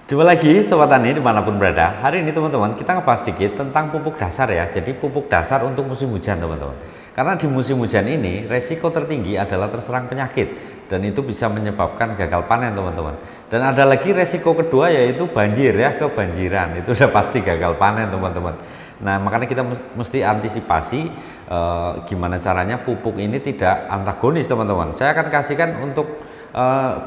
Jumpa lagi Sobat Tani dimanapun berada. Hari ini teman-teman kita ngebahas sedikit tentang pupuk dasar ya. Jadi pupuk dasar untuk musim hujan teman-teman. Karena di musim hujan ini resiko tertinggi adalah terserang penyakit. Dan itu bisa menyebabkan gagal panen teman-teman. Dan ada lagi resiko kedua yaitu banjir ya, kebanjiran. Itu udah pasti gagal panen teman-teman. Nah makanya kita mesti antisipasi gimana caranya pupuk ini tidak antagonis teman-teman. Saya akan kasihkan untuk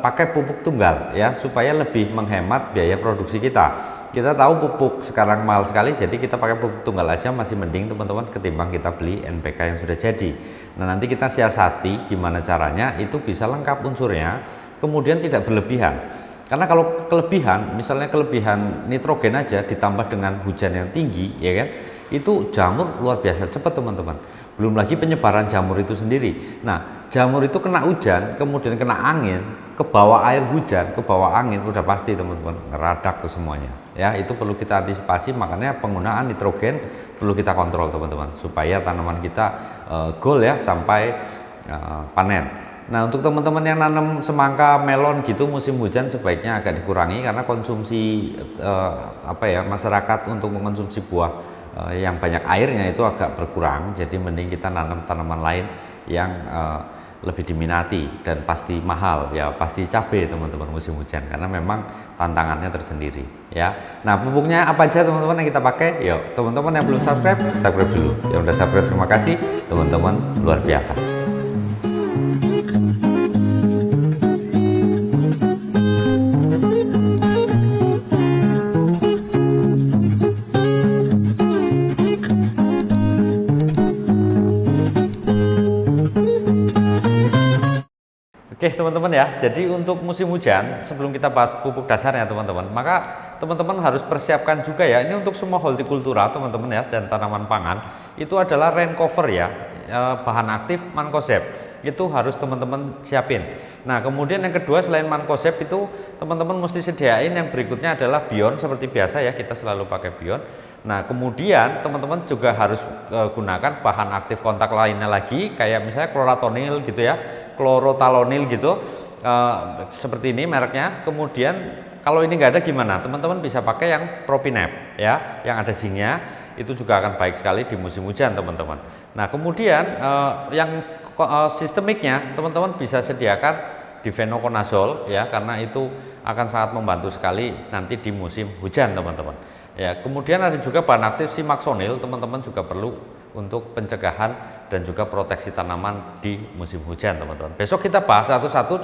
pakai pupuk tunggal ya supaya lebih menghemat biaya produksi kita. Kita tahu pupuk sekarang mahal sekali, jadi kita pakai pupuk tunggal aja masih mending teman-teman ketimbang kita beli NPK yang sudah jadi. Nah nanti kita siasati gimana caranya itu bisa lengkap unsurnya, kemudian tidak berlebihan. Karena kalau kelebihan, misalnya kelebihan nitrogen aja ditambah dengan hujan yang tinggi, ya kan, itu jamur luar biasa cepat teman-teman. Belum lagi penyebaran jamur itu sendiri. Nah, jamur itu kena hujan, kemudian kena angin, ke bawah air hujan, ke bawah angin, udah pasti teman-teman ngeradak ke semuanya. Ya, itu perlu kita antisipasi, makanya penggunaan nitrogen perlu kita kontrol teman-teman, supaya tanaman kita goal ya sampai panen. Nah, untuk teman-teman yang nanam semangka, melon gitu musim hujan sebaiknya agak dikurangi karena konsumsi masyarakat untuk mengkonsumsi buah yang banyak airnya itu agak berkurang, jadi mending kita nanam tanaman lain yang lebih diminati dan pasti mahal ya, pasti cabai teman-teman musim hujan karena memang tantangannya tersendiri ya. Nah pupuknya apa aja teman-teman yang kita pakai? Yuk teman-teman yang belum subscribe dulu, yang udah subscribe terima kasih teman-teman, luar biasa. Oke teman-teman ya, jadi untuk musim hujan sebelum kita bahas pupuk dasarnya teman-teman, maka teman-teman harus persiapkan juga ya, ini untuk semua hortikultura teman-teman ya dan tanaman pangan, itu adalah rain cover ya, bahan aktif mancozeb, itu harus teman-teman siapin. Nah kemudian yang kedua selain mancozeb itu teman-teman mesti sediain yang berikutnya adalah bion seperti biasa ya, kita selalu pakai bion. Nah kemudian teman-teman juga harus gunakan bahan aktif kontak lainnya lagi, kayak misalnya klorotonil gitu ya, klorotalonil gitu, seperti ini mereknya. Kemudian kalau ini nggak ada gimana teman-teman bisa pakai yang propinep ya, yang ada zinknya, itu juga akan baik sekali di musim hujan teman-teman. Nah kemudian yang sistemiknya teman-teman bisa sediakan difenoconazole ya, karena itu akan sangat membantu sekali nanti di musim hujan teman-teman ya. Kemudian ada juga bahan aktif simaxonil, teman-teman juga perlu untuk pencegahan dan juga proteksi tanaman di musim hujan teman-teman. Besok kita bahas satu-satu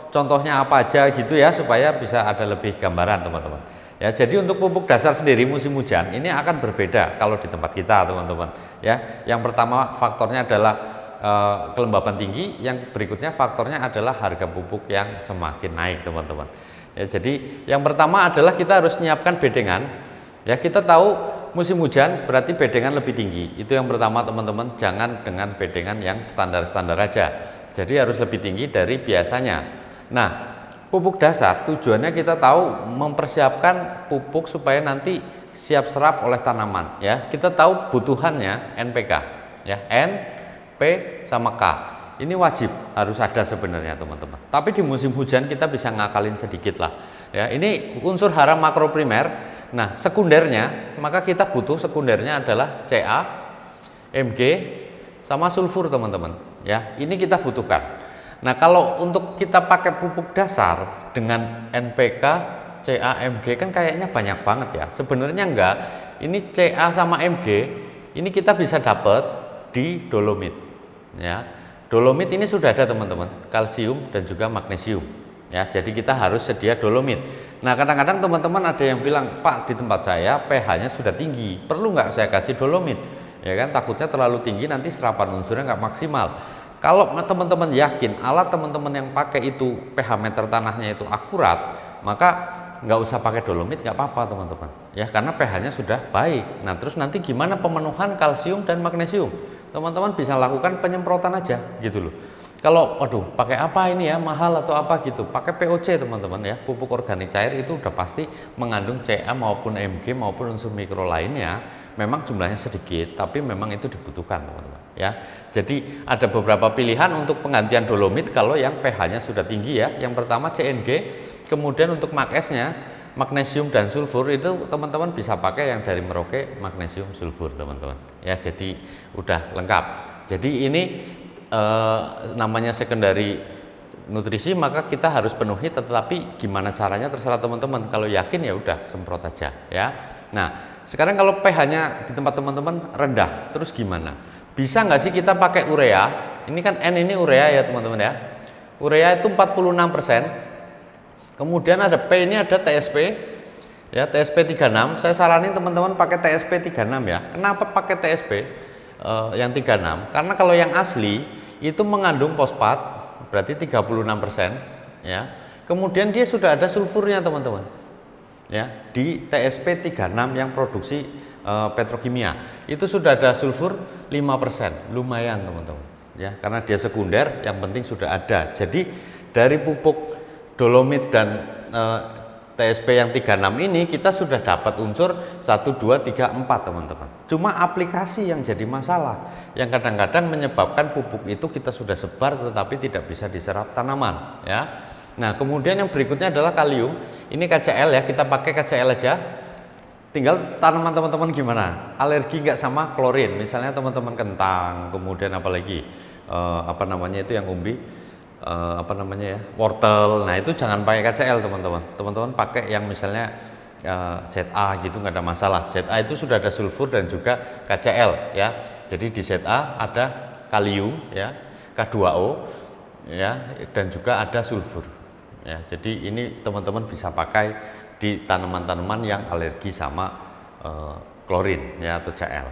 contohnya apa aja gitu ya, supaya bisa ada lebih gambaran teman-teman ya. Jadi untuk pupuk dasar sendiri musim hujan ini akan berbeda kalau di tempat kita teman-teman ya. Yang pertama faktornya adalah kelembaban tinggi, yang berikutnya faktornya adalah harga pupuk yang semakin naik teman-teman ya. Jadi yang pertama adalah kita harus menyiapkan bedengan ya. Kita tahu musim hujan berarti bedengan lebih tinggi, itu yang pertama teman-teman. Jangan dengan bedengan yang standar-standar aja, jadi harus lebih tinggi dari biasanya. Nah pupuk dasar tujuannya kita tahu mempersiapkan pupuk supaya nanti siap serap oleh tanaman ya. Kita tahu butuhannya NPK ya, N, P sama K, ini wajib harus ada sebenarnya teman-teman. Tapi di musim hujan kita bisa ngakalin sedikit lah ya. Ini unsur hara makro primer. Nah sekundernya, maka kita butuh sekundernya adalah Ca, Mg, sama sulfur teman-teman ya. Ini kita butuhkan. Nah kalau untuk kita pakai pupuk dasar dengan NPK, Ca, Mg kan kayaknya banyak banget ya. Sebenarnya enggak. Ini Ca sama Mg ini kita bisa dapat di dolomit ya. Dolomit ini sudah ada teman-teman, kalsium dan juga magnesium ya. Jadi kita harus sedia dolomit. Nah kadang-kadang teman-teman ada yang bilang, Pak di tempat saya pH-nya sudah tinggi, perlu nggak saya kasih dolomit ya kan, takutnya terlalu tinggi nanti serapan unsurnya nggak maksimal. Kalau teman-teman yakin alat teman-teman yang pakai itu pH meter tanahnya itu akurat, maka nggak usah pakai dolomit, nggak apa-apa teman-teman ya, karena pH-nya sudah baik. Nah terus nanti gimana pemenuhan kalsium dan magnesium, teman-teman bisa lakukan penyemprotan aja gitu loh. Kalau aduh pakai apa ini ya, mahal atau apa gitu, pakai POC teman-teman ya, pupuk organik cair itu udah pasti mengandung Ca maupun Mg maupun unsur mikro lainnya. Memang jumlahnya sedikit tapi memang itu dibutuhkan teman-teman ya. Jadi ada beberapa pilihan untuk penggantian dolomit kalau yang pH-nya sudah tinggi ya. Yang pertama CNG, kemudian untuk Mag S-nya magnesium dan sulfur itu teman-teman bisa pakai yang dari Merauke magnesium sulfur teman-teman ya, jadi udah lengkap. Jadi ini namanya secondary nutrisi, maka kita harus penuhi, tetapi gimana caranya terserah teman-teman. Kalau yakin ya udah semprot aja ya. Nah sekarang kalau pH-nya di tempat teman-teman rendah, terus gimana? Bisa nggak sih kita pakai urea? Ini kan N ini urea ya teman-teman ya. Urea itu 46%. Kemudian ada P, ini ada TSP ya, TSP 36. Saya saranin teman-teman pakai TSP 36 ya. Kenapa pakai TSP yang 36? Karena kalau yang asli itu mengandung fosfat, berarti 36% ya. Kemudian dia sudah ada sulfurnya teman-teman ya, di TSP 36 yang produksi petrokimia itu sudah ada sulfur 5%, lumayan teman-teman ya, karena dia sekunder, yang penting sudah ada. Jadi dari pupuk dolomit dan TSP yang 36 ini kita sudah dapat unsur 1, 2, 3, 4 teman-teman. Cuma aplikasi yang jadi masalah, yang kadang-kadang menyebabkan pupuk itu kita sudah sebar tetapi tidak bisa diserap tanaman ya. Nah kemudian yang berikutnya adalah kalium. Ini KCl ya, kita pakai KCl aja. Tinggal tanaman teman-teman gimana, alergi nggak sama klorin, misalnya teman-teman kentang, kemudian apalagi apa namanya itu yang umbi, apa namanya ya, wortel. Nah itu jangan pakai KCl teman-teman. Teman-teman pakai yang misalnya ZA gitu, nggak ada masalah. ZA itu sudah ada sulfur dan juga KCl ya. Jadi di ZA ada kalium ya, K2O ya, dan juga ada sulfur ya. Jadi ini teman-teman bisa pakai di tanaman-tanaman yang alergi sama klorin ya atau Cl.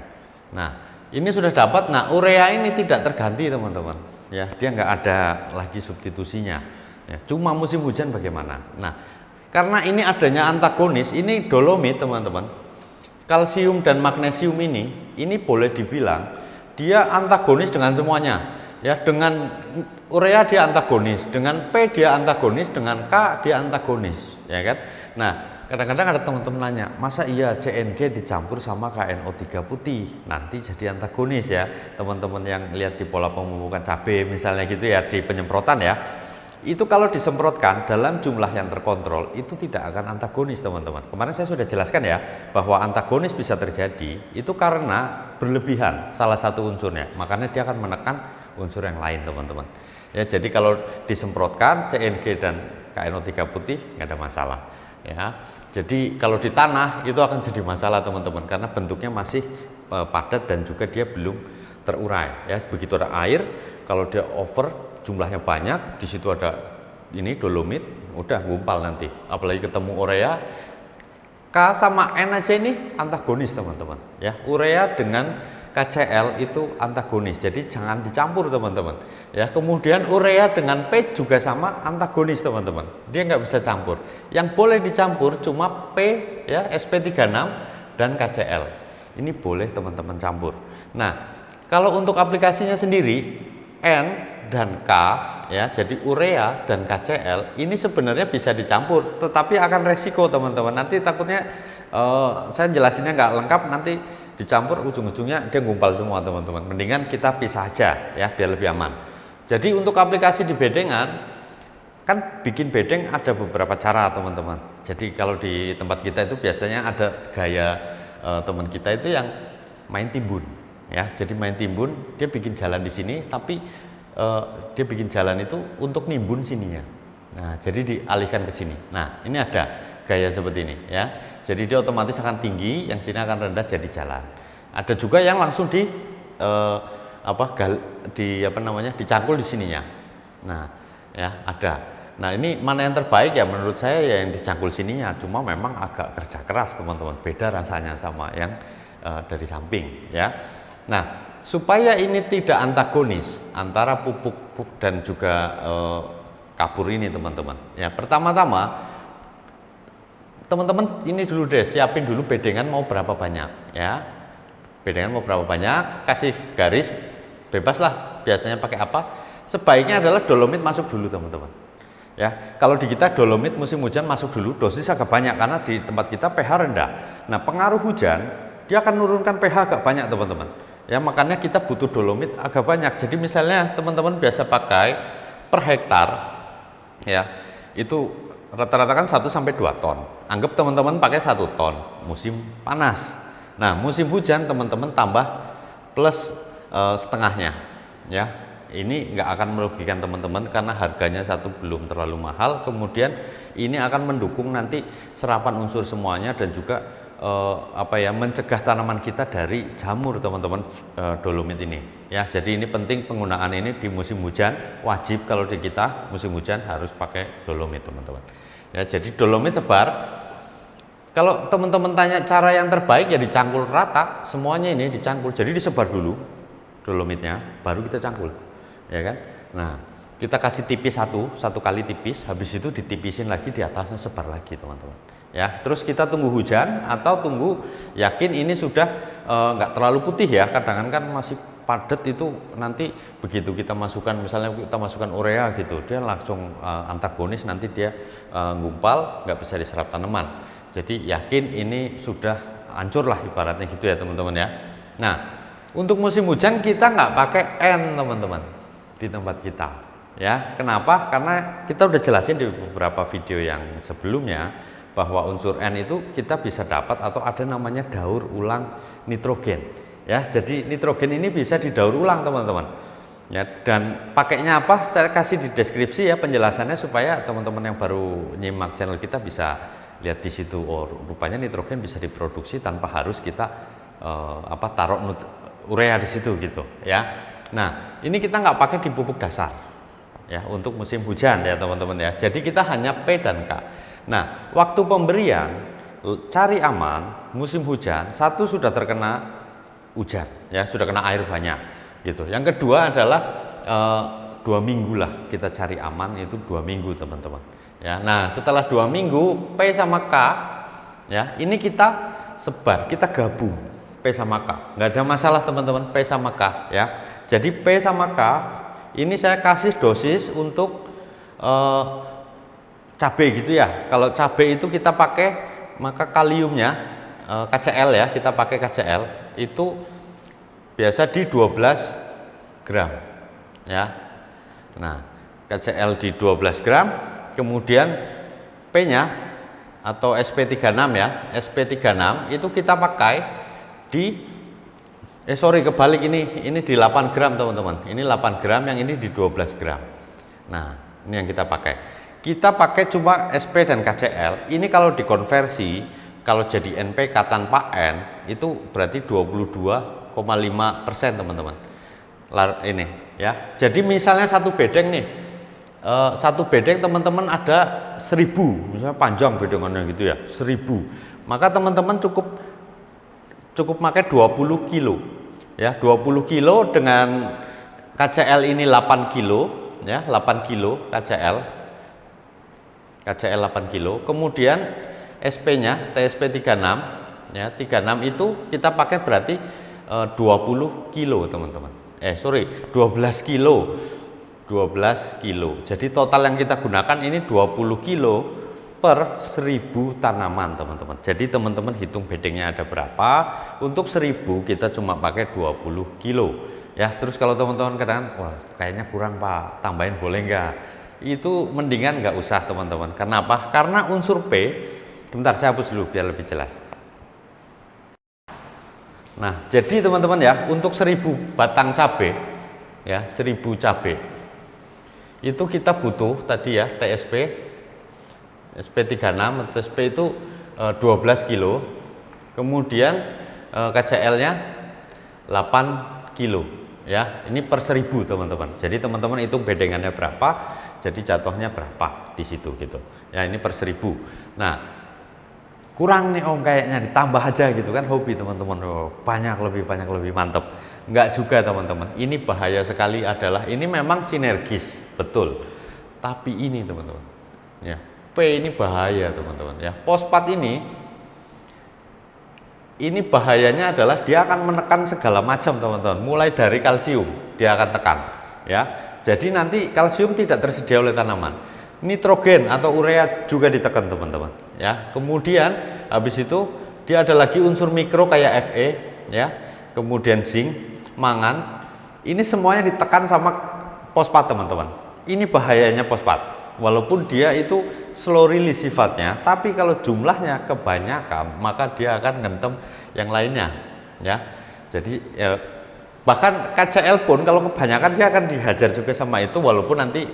Nah ini sudah dapat. Nah urea ini tidak terganti teman-teman ya, dia nggak ada lagi substitusinya ya. Cuma musim hujan bagaimana? Nah karena ini adanya antagonis, ini dolomit teman-teman, kalsium dan magnesium ini boleh dibilang dia antagonis dengan semuanya ya. Dengan urea dia antagonis, dengan P dia antagonis, dengan K dia antagonis ya kan. Nah kadang-kadang ada teman-teman nanya, masa iya CNG dicampur sama KNO3 putih nanti jadi antagonis ya. Teman-teman yang lihat di pola pemupukan cabai misalnya gitu ya, di penyemprotan ya, itu kalau disemprotkan dalam jumlah yang terkontrol itu tidak akan antagonis teman-teman. Kemarin saya sudah jelaskan ya bahwa antagonis bisa terjadi itu karena berlebihan salah satu unsurnya, makanya dia akan menekan unsur yang lain teman-teman ya. Jadi kalau disemprotkan CNG dan KNO3 putih nggak ada masalah ya. Jadi kalau di tanah itu akan jadi masalah teman-teman, karena bentuknya masih padat dan juga dia belum terurai ya. Begitu ada air, kalau dia over jumlahnya banyak, di situ ada ini dolomit, udah gumpal nanti. Apalagi ketemu urea, K sama N aja ini antagonis teman-teman ya. Urea dengan KCl itu antagonis, jadi jangan dicampur teman-teman ya. Kemudian urea dengan P juga sama antagonis teman-teman, dia nggak bisa campur. Yang boleh dicampur cuma P ya, SP36 dan KCl, ini boleh teman-teman campur. Nah kalau untuk aplikasinya sendiri N dan K ya, jadi urea dan KCl ini sebenarnya bisa dicampur, tetapi akan resiko teman-teman. Nanti takutnya saya jelasinnya nggak lengkap, nanti dicampur ujung-ujungnya dia gumpal semua teman-teman. Mendingan kita pisah aja ya biar lebih aman. Jadi untuk aplikasi di bedengan, kan bikin bedeng ada beberapa cara teman-teman. Jadi kalau di tempat kita itu biasanya ada gaya teman kita itu yang main timbun ya. Jadi main timbun, dia bikin jalan di sini, tapi dia bikin jalan itu untuk nimbun sininya. Nah jadi dialihkan ke sini. Nah ini ada gaya seperti ini ya. Jadi dia otomatis akan tinggi, yang sini akan rendah jadi jalan. Ada juga yang langsung dicangkul di sininya. Nah, ya ada. Nah, ini mana yang terbaik ya menurut saya ya yang dicangkul sininya. Cuma memang agak kerja keras teman-teman. Beda rasanya sama yang dari samping ya. Nah, supaya ini tidak antagonis antara pupuk dan juga kapur ini teman-teman. Ya, pertama-tama teman-teman ini dulu deh, siapin dulu bedengan mau berapa banyak ya. Bedengan mau berapa banyak, kasih garis, bebas lah biasanya pakai apa. Sebaiknya adalah dolomit masuk dulu teman-teman ya. Kalau di kita dolomit musim hujan masuk dulu, dosis agak banyak karena di tempat kita pH rendah. Nah pengaruh hujan dia akan menurunkan pH agak banyak teman-teman ya, makanya kita butuh dolomit agak banyak. Jadi misalnya teman-teman biasa pakai per hektar ya, itu rata-rata kan 1 sampai 2 ton. Anggap teman-teman pakai 1 ton musim panas. Nah, musim hujan teman-teman tambah plus setengahnya ya. Ini nggak akan merugikan teman-teman karena harganya satu belum terlalu mahal, kemudian ini akan mendukung nanti serapan unsur semuanya dan juga mencegah tanaman kita dari jamur teman-teman, dolomit ini ya. Jadi ini penting penggunaan ini di musim hujan, wajib kalau di kita musim hujan harus pakai dolomit teman-teman ya. Jadi dolomit sebar, kalau teman-teman tanya cara yang terbaik ya dicangkul rata semuanya, ini dicangkul, jadi disebar dulu dolomitnya baru kita cangkul ya kan. Nah, kita kasih tipis satu kali tipis, habis itu ditipisin lagi di atasnya, sebar lagi teman-teman ya. Terus kita tunggu hujan atau tunggu yakin ini sudah nggak terlalu putih ya. Kadang kan masih padat, itu nanti begitu kita masukkan, misalnya kita masukkan urea gitu, dia langsung antagonis, nanti dia ngumpal, nggak bisa diserap tanaman. Jadi yakin ini sudah hancur lah ibaratnya gitu ya teman-teman ya. Nah, untuk musim hujan kita nggak pakai N teman-teman di tempat kita ya. Kenapa? Karena kita udah jelasin di beberapa video yang sebelumnya bahwa unsur N itu kita bisa dapat atau ada namanya daur ulang nitrogen ya. Jadi nitrogen ini bisa didaur ulang teman-teman ya. Dan pakainya apa, saya kasih di deskripsi ya penjelasannya, supaya teman-teman yang baru nyimak channel kita bisa lihat di situ. Oh, rupanya nitrogen bisa diproduksi tanpa harus kita taruh urea di situ gitu ya. Nah, ini kita nggak pakai di pupuk dasar ya untuk musim hujan ya teman-teman ya. Jadi kita hanya P dan K. Nah, waktu pemberian cari aman musim hujan, satu sudah terkena hujan ya, sudah kena air banyak gitu. Yang kedua adalah 2 minggu lah kita cari aman, itu 2 minggu teman-teman ya. Nah, setelah 2 minggu P sama K ya, ini kita sebar, kita gabung P sama K, nggak ada masalah teman-teman, P sama K ya. Jadi P sama K ini saya kasih dosis untuk cabai gitu ya. Kalau cabai itu kita pakai, maka kaliumnya KCl ya, kita pakai KCl itu biasa di 12 gram ya. Nah, KCl di 12 gram, kemudian P-nya atau SP36 ya, SP36 itu kita pakai di kebalik, ini di 8 gram teman-teman. Ini 8 gram, yang ini di 12 gram. Nah, ini yang kita pakai. Kita pakai cuma SP dan KCl. Ini kalau dikonversi, kalau jadi NPK tanpa N, itu berarti 22,5% teman-teman. Ini ya. Jadi misalnya satu bedeng nih, satu bedeng teman-teman ada 1000, misalnya panjang bedengannya gitu ya, 1000. Maka teman-teman cukup pakai 20 kilo ya, 20 kilo dengan KCl ini 8 kilo ya, 8 kilo KCl 8 kilo, kemudian SP-nya TSP 36 ya, 36 itu kita pakai berarti 20 kilo teman-teman. 12 kilo. 12 kilo. Jadi total yang kita gunakan ini 20 kilo per 1000 tanaman teman-teman. Jadi teman-teman hitung bedengnya ada berapa. Untuk 1000 kita cuma pakai 20 kilo ya. Terus kalau teman-teman kadang, wah kayaknya kurang Pak, tambahin boleh nggak? Itu mendingan nggak usah teman-teman. Kenapa? Karena unsur P, bentar saya hapus dulu biar lebih jelas. Nah, jadi teman-teman ya, untuk 1000 batang cabai ya, 1000 cabai itu kita butuh tadi ya, TSP SP36, TSP itu 12 kilo, kemudian KCl-nya 8 kilo ya. Ini per 1000 teman-teman. Jadi teman-teman hitung bedengannya berapa, jadi jatuhnya berapa di situ gitu ya. Ini per 1000. Nah, kurang nih Om, kayaknya ditambah aja gitu kan, hobi teman-teman. Oh, banyak lebih mantep. Enggak juga teman-teman, ini bahaya sekali. Adalah ini memang sinergis betul, tapi ini teman-teman ya, P ini bahaya teman-teman ya. Fosfat ini bahayanya adalah dia akan menekan segala macam teman-teman, mulai dari kalsium dia akan tekan ya. Jadi nanti kalsium tidak tersedia oleh tanaman, nitrogen atau urea juga ditekan teman-teman ya. Kemudian habis itu dia ada lagi unsur mikro kayak Fe ya, kemudian zinc, mangan, ini semuanya ditekan sama fosfat teman-teman. Ini bahayanya fosfat walaupun dia itu slow release sifatnya, tapi kalau jumlahnya kebanyakan maka dia akan ngentem yang lainnya ya. Jadi bahkan KCl pun kalau kebanyakan dia akan dihajar juga sama itu, walaupun nanti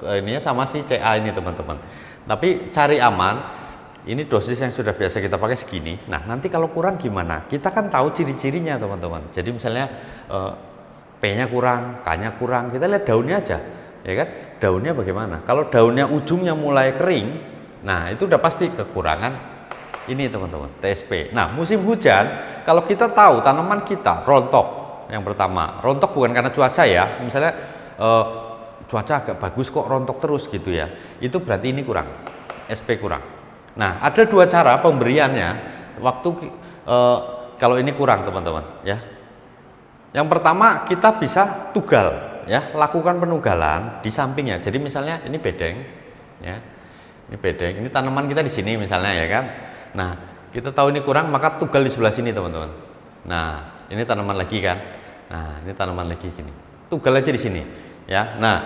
ininya sama si CA ini teman-teman. Tapi cari aman, ini dosis yang sudah biasa kita pakai segini. Nah nanti kalau kurang gimana? Kita kan tahu ciri-cirinya teman-teman. Jadi misalnya P-nya kurang, K-nya kurang, kita lihat daunnya aja, ya kan? Daunnya bagaimana? Kalau daunnya ujungnya mulai kering, nah itu udah pasti kekurangan ini teman-teman, TSP. Nah musim hujan, kalau kita tahu tanaman kita rontok, yang pertama rontok bukan karena cuaca ya, misalnya cuaca agak bagus kok rontok terus gitu ya, itu berarti ini kurang, SP kurang. Nah ada dua cara pemberiannya waktu kalau ini kurang teman-teman ya. Yang pertama kita bisa tugal ya, lakukan penugalan di sampingnya. Jadi misalnya ini bedeng ya, ini bedeng, ini tanaman kita di sini misalnya ya kan. Nah kita tahu ini kurang, maka tugal di sebelah sini teman-teman. Nah ini tanaman lagi kan, nah ini tanaman lagi gini, tugal aja di sini ya. Nah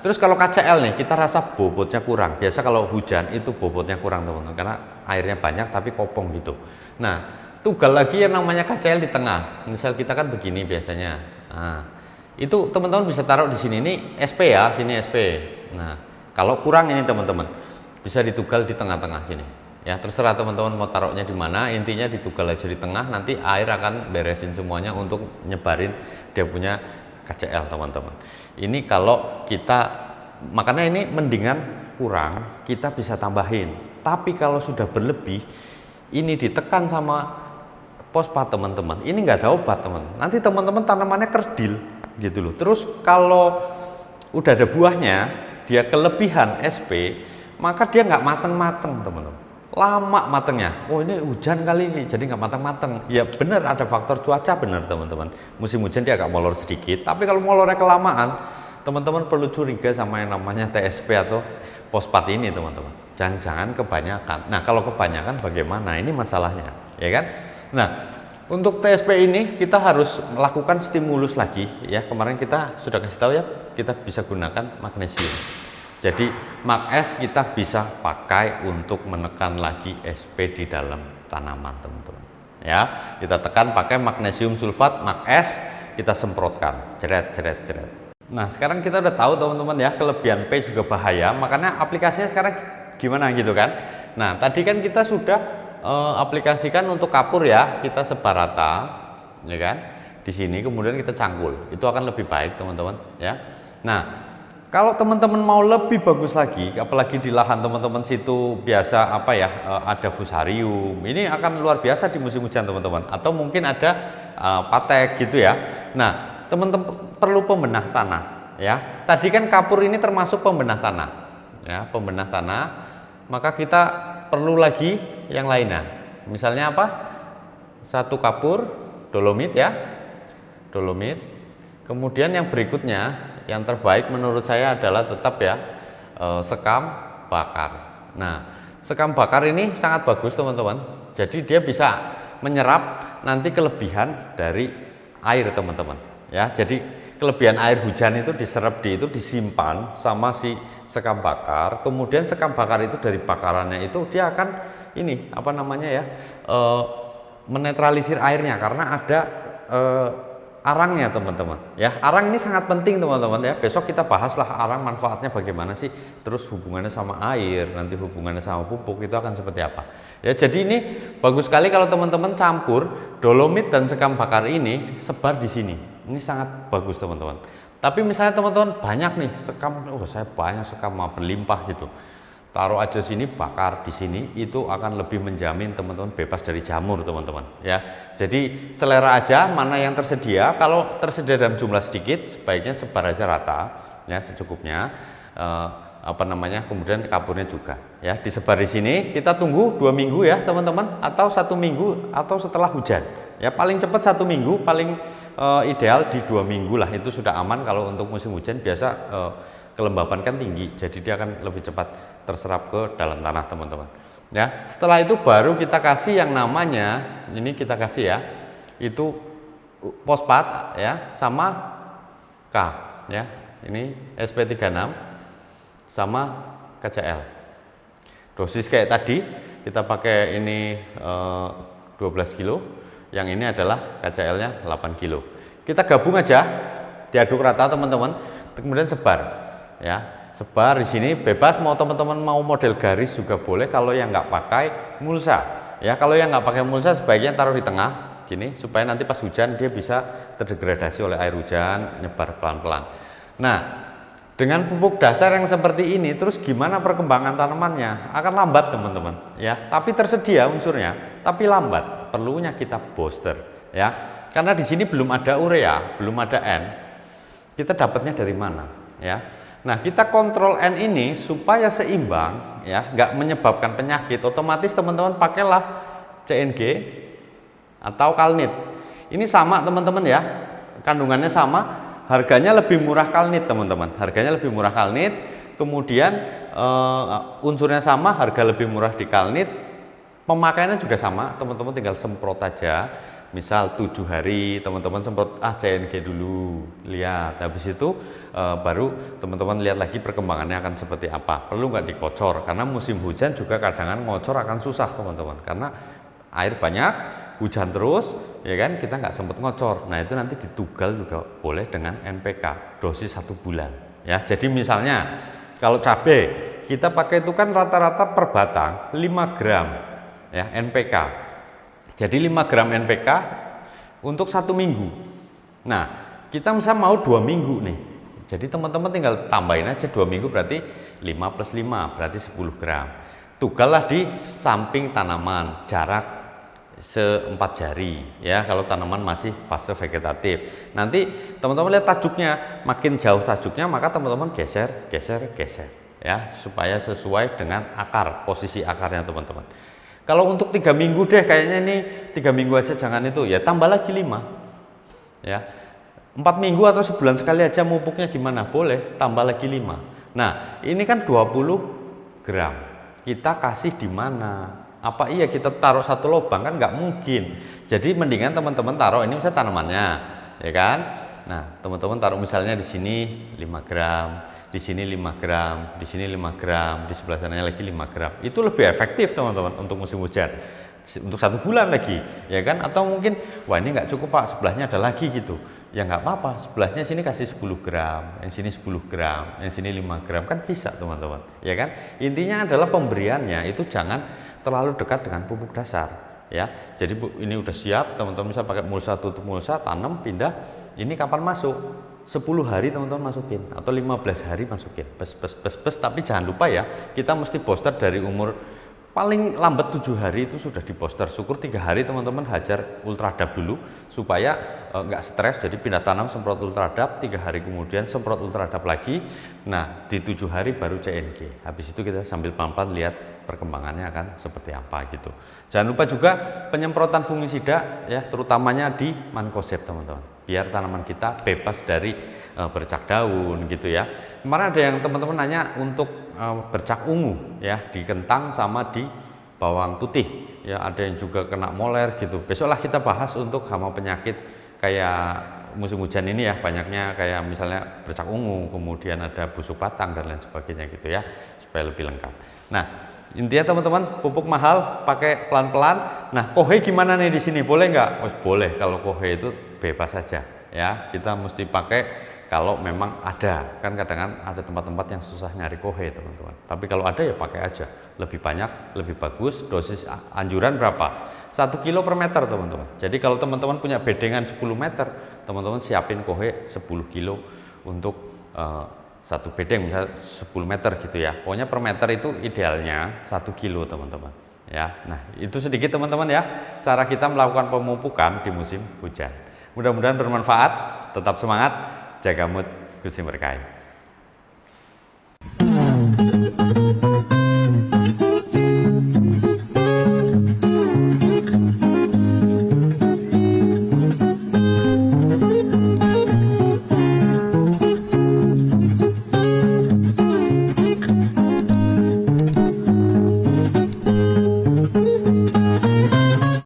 terus kalau KCl nih kita rasa bobotnya kurang, biasa kalau hujan itu bobotnya kurang teman-teman, karena airnya banyak tapi kopong gitu. Nah tugal lagi yang namanya KCl di tengah, misal kita kan begini biasanya. Nah itu teman-teman bisa taruh di sini, ini SP ya, sini SP. Nah kalau kurang ini teman-teman bisa ditugal di tengah-tengah sini ya, terserah teman-teman mau taruhnya di mana, intinya ditugal aja di tengah, nanti air akan beresin semuanya untuk nyebarin dia punya KCl teman-teman. Ini kalau kita, makanya ini mendingan kurang kita bisa tambahin, tapi kalau sudah berlebih ini ditekan sama fosfat teman-teman, ini nggak ada obat teman, nanti teman-teman tanamannya kerdil gitu loh. Terus kalau udah ada buahnya dia kelebihan SP, maka dia nggak mateng-mateng teman-teman, lama matengnya. Oh ini hujan kali ini jadi nggak matang-matang. Ya benar ada faktor cuaca, benar teman-teman, musim hujan dia agak molor sedikit, tapi kalau molornya kelamaan teman-teman perlu curiga sama yang namanya TSP atau fosfat ini teman-teman, jangan-jangan kebanyakan. Nah kalau kebanyakan bagaimana, ini masalahnya ya kan. Nah untuk TSP ini kita harus melakukan stimulus lagi ya, kemarin kita sudah kasih tahu ya, kita bisa gunakan magnesium. Jadi Mag-S kita bisa pakai untuk menekan lagi SP di dalam tanaman teman-teman ya. Kita tekan pakai magnesium sulfat Mag-S, kita semprotkan jeret. Nah sekarang kita udah tahu teman-teman ya, kelebihan P juga bahaya, makanya aplikasinya sekarang gimana gitu kan. Nah tadi kan kita sudah aplikasikan untuk kapur ya, kita sebar rata ya kan di sini, kemudian kita cangkul, itu akan lebih baik teman-teman ya. Nah kalau teman-teman mau lebih bagus lagi, apalagi di lahan teman-teman situ biasa apa ya, ada fusarium, ini akan luar biasa di musim hujan teman-teman, atau mungkin ada patek gitu ya. Nah teman-teman perlu pembenah tanah ya, tadi kan kapur ini termasuk pembenah tanah ya, pembenah tanah, maka kita perlu lagi yang lainnya. Misalnya apa? Satu kapur dolomit ya, dolomit. Kemudian yang berikutnya, yang terbaik menurut saya adalah tetap ya sekam bakar. Nah sekam bakar ini sangat bagus teman-teman, jadi dia bisa menyerap nanti kelebihan dari air teman-teman ya. Jadi kelebihan air hujan itu diserap itu disimpan sama si sekam bakar, kemudian sekam bakar itu dari bakarannya itu dia akan ini apa namanya ya, menetralisir airnya karena ada arangnya teman-teman ya. Arang ini sangat penting teman-teman ya, besok kita bahaslah arang manfaatnya bagaimana sih, terus hubungannya sama air, nanti hubungannya sama pupuk itu akan seperti apa ya. Jadi ini bagus sekali kalau teman-teman campur dolomit dan sekam bakar ini sebar di sini, ini sangat bagus teman-teman. Tapi misalnya teman-teman banyak nih sekam, oh saya banyak sekam berlimpah gitu, taruh aja sini, bakar di sini, itu akan lebih menjamin teman-teman bebas dari jamur teman-teman ya. Jadi selera aja mana yang tersedia, kalau tersedia dalam jumlah sedikit sebaiknya sebar aja rata ya secukupnya, apa namanya, kemudian kapurnya juga ya disebar di sini. Kita tunggu 2 minggu ya teman-teman, atau 1 minggu atau setelah hujan ya, paling cepat 1 minggu, paling ideal di 2 minggu lah, itu sudah aman. Kalau untuk musim hujan biasa kelembapan kan tinggi, jadi dia akan lebih cepat terserap ke dalam tanah teman-teman ya. Setelah itu baru kita kasih yang namanya, ini kita kasih ya, itu fosfat ya sama K ya, ini SP36 sama KCl. Dosis kayak tadi kita pakai ini 12 kilo, yang ini adalah KCl-nya 8 kilo. Kita gabung aja, diaduk rata teman-teman, kemudian sebar ya. Sebar di sini bebas, mau teman-teman mau model garis juga boleh kalau yang nggak pakai mulsa. Ya, kalau yang nggak pakai mulsa sebaiknya taruh di tengah gini supaya nanti pas hujan dia bisa terdegradasi oleh air hujan, nyebar pelan-pelan. Nah, dengan pupuk dasar yang seperti ini, terus gimana perkembangan tanamannya? Akan lambat teman-teman, ya. Tapi tersedia unsurnya, tapi lambat. Perlunya kita booster, ya. Karena di sini belum ada urea, belum ada N. Kita dapatnya dari mana, ya? Nah, kita kontrol N ini supaya seimbang, ya, nggak menyebabkan penyakit. Otomatis teman-teman pakailah CNG atau Kalnit. Ini sama teman-teman ya, kandungannya sama. Harganya lebih murah Kalnit teman-teman, harganya lebih murah Kalnit, kemudian unsurnya sama, harga lebih murah di Kalnit, pemakaiannya juga sama, teman-teman tinggal semprot aja, misal 7 hari teman-teman semprot CNG dulu, lihat, habis itu baru teman-teman lihat lagi perkembangannya akan seperti apa, perlu nggak dikocor, karena musim hujan juga kadang ngocor akan susah teman-teman, karena air banyak, hujan terus, ya kan, kita nggak sempat ngocor. Nah, itu nanti ditugal juga boleh dengan NPK dosis 1 bulan, ya. Jadi misalnya kalau cabai kita pakai itu kan rata-rata per batang 5 gram ya NPK. Jadi 5 gram NPK untuk 1 minggu. Nah, kita misalnya mau 2 minggu nih, jadi teman-teman tinggal tambahin aja 2 minggu, berarti 5 plus 5 berarti 10 gram. Tugallah di samping tanaman, jarak se-4 jari ya kalau tanaman masih fase vegetatif. Nanti teman-teman lihat tajuknya, makin jauh tajuknya maka teman-teman geser ya supaya sesuai dengan akar, posisi akarnya teman-teman. Kalau untuk 3 minggu deh kayaknya ini 3 minggu aja jangan itu ya, tambah lagi 5 ya. 4 minggu atau sebulan sekali aja mupuknya gimana? Boleh tambah lagi 5. Nah, ini kan 20 gram. Kita kasih di mana? Apa iya kita taruh satu lubang? Kan nggak mungkin. Jadi mendingan teman-teman taruh ini misalnya tanamannya, ya kan? Nah, teman-teman taruh misalnya di sini 5 gram, di sini 5 gram, di sini 5 gram, di sebelah sananya lagi 5 gram. Itu lebih efektif teman-teman untuk musim hujan. Untuk 1 bulan lagi, ya kan? Atau mungkin, wah ini nggak cukup Pak, sebelahnya ada lagi gitu. Ya nggak apa-apa, sebelahnya sini kasih 10 gram, yang sini 10 gram, yang sini 5 gram, kan bisa teman-teman, ya kan? Intinya adalah pemberiannya itu jangan terlalu dekat dengan pupuk dasar, ya. Jadi ini udah siap, teman-teman bisa pakai mulsa, tutup mulsa, tanam, pindah. Ini kapan masuk? 10 hari teman-teman masukin, atau 15 hari masukin, tapi jangan lupa ya, kita mesti booster dari umur paling lambat 7 hari itu sudah di booster. Syukur 3 hari teman-teman hajar ultradap dulu supaya nggak stres, jadi pindah tanam semprot ultradap, 3 hari kemudian semprot ultradap lagi. Nah, di 7 hari baru CNG. Habis itu kita sambil pelan-pelan lihat perkembangannya akan seperti apa gitu. Jangan lupa juga penyemprotan fungisida ya, terutamanya di mancozeb teman-teman, biar tanaman kita bebas dari bercak daun gitu ya. Kemarin ada yang teman-teman nanya untuk bercak ungu ya di kentang sama di bawang putih ya, ada yang juga kena moler gitu. Besoklah kita bahas untuk hama penyakit kayak musim hujan ini ya, banyaknya kayak misalnya bercak ungu, kemudian ada busuk batang dan lain sebagainya gitu ya, supaya lebih lengkap. Nah, intinya teman-teman, pupuk mahal pakai pelan-pelan. Nah, kohe gimana nih di sini? Boleh nggak? Oh, boleh, kalau kohe itu bebas saja ya. Kita mesti pakai kalau memang ada, kan kadang ada tempat-tempat yang susah nyari kohe teman-teman, tapi kalau ada ya pakai aja, lebih banyak lebih bagus. Dosis anjuran berapa? 1 kilo per meter teman-teman. Jadi kalau teman-teman punya bedengan 10 meter, teman-teman siapin kohe 10 kilo untuk satu bedeng, misalnya 10 meter gitu ya. Pokoknya per meter itu idealnya 1 kilo teman-teman ya. Nah, itu sedikit teman-teman ya cara kita melakukan pemupukan di musim hujan. Mudah-mudahan bermanfaat. Tetap semangat, jaga mood, Gusti berkahi.